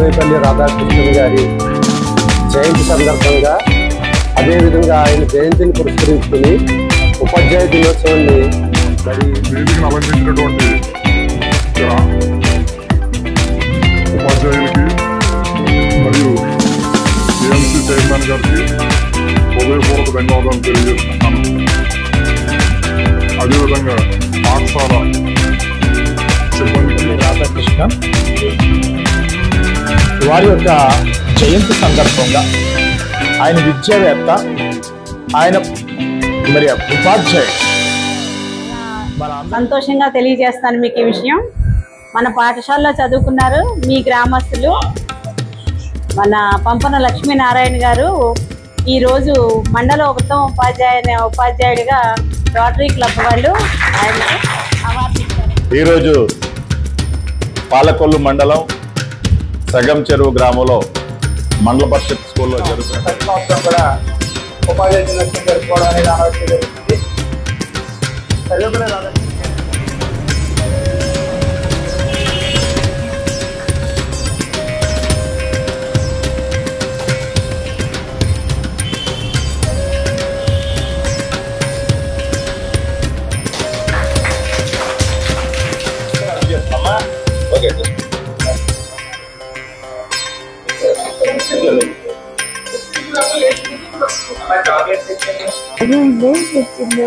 సర్వేపల్లి రాధాకృష్ణన్ గారి జయంతి సందర్భంగా అదేవిధంగా ఆయన జయంతిని పురస్కరించుకుని ఉపాధ్యాయ దినోత్సవాన్ని మరి వేదికను అలంకరించినటువంటి ఉపాధ్యాయులకి మరియు ఏఎంసీ చైర్మన్ గారికి హృదయపూర్వక ధన్యవాదాలు తెలియజేస్తున్నాను. అదేవిధంగా పాఠశాల సిబ్బందికి రాధాకృష్ణ వారి యొక్క జయంతి సందర్భంగా ఆయన విద్యావేత్త, ఆయన మరి ఉపాధ్యాయుడు. సంతోషంగా తెలియజేస్తాను మీకు ఈ విషయం. మన పాఠశాలలో చదువుకున్నారు మీ గ్రామస్తులు మన పంపన లక్ష్మీనారాయణ గారు ఈరోజు మండల ఉత్తమ ఉపాధ్యాయుడిగా రోటరీ క్లబ్ వాళ్ళు ఆయనకి అవార్డు ఇచ్చారు. ఈరోజు పాలకొల్లు మండలం సగం చెరువు గ్రామంలో మండల పరిషత్ స్కూల్లో జరుగుతుంది. ప్రతి సంవత్సరం కూడా ఉపాధ్యాయ దినోత్సవం జరుపుకోవడం అనేది ఆలోచన జరుగుతుంది. Sarvepalli Radhakrishna I don't know what's in the